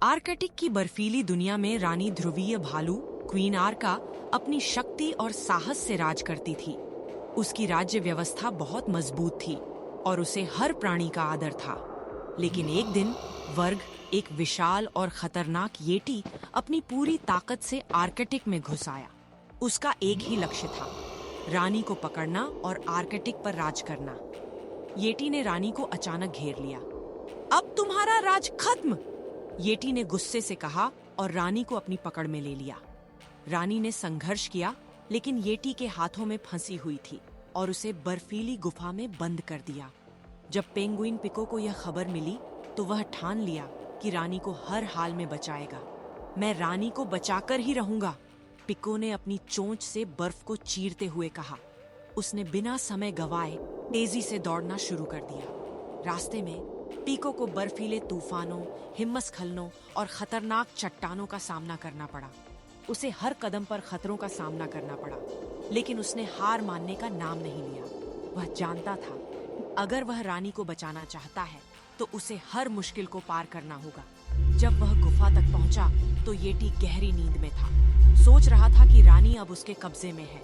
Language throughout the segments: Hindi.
आर्कटिक की बर्फीली दुनिया में रानी ध्रुवीय भालू क्वीन आर्का अपनी शक्ति और साहस से राज करती थी। उसकी राज्य व्यवस्था बहुत मजबूत थी और उसे हर प्राणी का आदर था। लेकिन एक दिन वर्ग एक विशाल और खतरनाक येटी अपनी पूरी ताकत से आर्कटिक में घुस आया। उसका एक ही लक्ष्य था, रानी को पकड़ना और आर्कटिक पर राज करना। येटी ने रानी को अचानक घेर लिया। अब तुम्हारा राज खत्म, येटी ने गुस्से से कहा और रानी को अपनी पकड़ में ले लिया। रानी ने संघर्ष किया, लेकिन येटी के हाथों में फंसी हुई थी और उसे बर्फीली गुफा में बंद कर दिया। जब पेंगुइन पिको को यह खबर मिली तो वह ठान लिया कि रानी को हर हाल में बचाएगा। मैं रानी को बचाकर ही रहूंगा, पिको ने अपनी चोंच से बर्फ को चीरते हुए कहा। उसने बिना समय गवाए तेजी से दौड़ना शुरू कर दिया। रास्ते में पिको को बर्फीले तूफानों, हिमस्खलनों और खतरनाक चट्टानों का सामना करना पड़ा। उसे हर कदम पर खतरों का सामना करना पड़ा, लेकिन उसने हार मानने का नाम नहीं लिया। वह जानता था, अगर वह रानी को बचाना चाहता है तो उसे हर मुश्किल को पार करना होगा। जब वह गुफा तक पहुंचा तो येटी गहरी नींद में था। सोच रहा था कि रानी अब उसके कब्जे में है।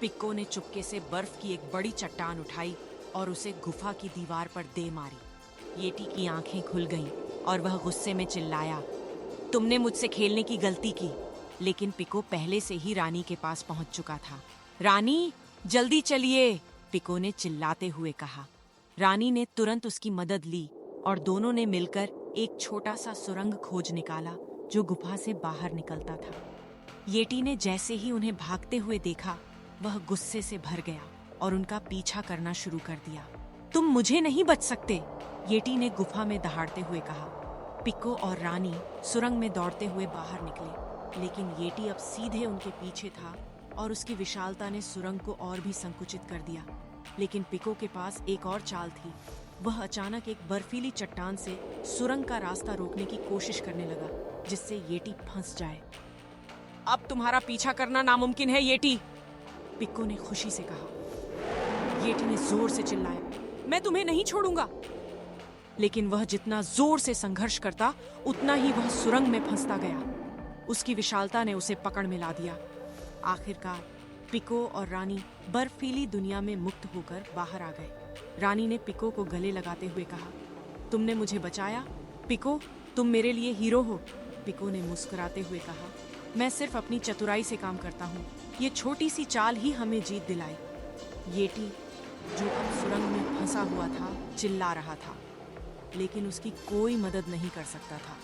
पिको ने चुपके से बर्फ की एक बड़ी चट्टान उठाई और उसे गुफा की दीवार पर दे मारी। येटी की आंखें खुल गईं और वह गुस्से में चिल्लाया, तुमने मुझसे खेलने की गलती की। लेकिन पिको पहले से ही रानी के पास पहुंच चुका था। रानी, जल्दी चलिए, पिको ने चिल्लाते हुए कहा। रानी ने तुरंत उसकी मदद ली और दोनों ने मिलकर एक छोटा सा सुरंग खोज निकाला जो गुफा से बाहर निकलता था। येटी ने जैसे ही उन्हें भागते हुए देखा, वह गुस्से से भर गया और उनका पीछा करना शुरू कर दिया। तुम मुझे नहीं बच सकते, येटी ने गुफा में दहाड़ते हुए कहा। पिको और रानी सुरंग में दौड़ते हुए बाहर निकले, लेकिन येटी अब सीधे उनके पीछे था और उसकी विशालता ने सुरंग को और भी संकुचित कर दिया। लेकिन पिको के पास एक और चाल थी। वह अचानक एक बर्फीली चट्टान से सुरंग का रास्ता रोकने की कोशिश करने लगा, जिससे येटी फंस जाए। अब तुम्हारा पीछा करना नामुमकिन है येटी, पिको ने खुशी से कहा। येटी ने जोर से चिल्लाया, मैं तुम्हें नहीं छोड़ूंगा। लेकिन वह जितना जोर से संघर्ष करता, उतना ही वह सुरंग में फंसता गया। उसकी विशालता ने उसे पकड़ में ला दिया। आखिरकार पिको और रानी बर्फीली दुनिया में मुक्त होकर बाहर आ गए। रानी ने पिको को गले लगाते हुए कहा, तुमने मुझे बचाया पिको, तुम मेरे लिए हीरो हो। पिको ने मुस्कुराते हुए कहा, मैं सिर्फ अपनी चतुराई से काम करता हूँ। ये छोटी सी चाल ही हमें जीत दिलाई। येटी, जो अब सुरंग में फंसा हुआ था, चिल्ला रहा था, लेकिन उसकी कोई मदद नहीं कर सकता था।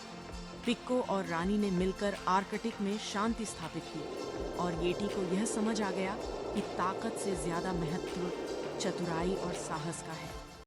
पिको और रानी ने मिलकर आर्कटिक में शांति स्थापित की और येटी को यह समझ आ गया कि ताकत से ज्यादा महत्व चतुराई और साहस का है।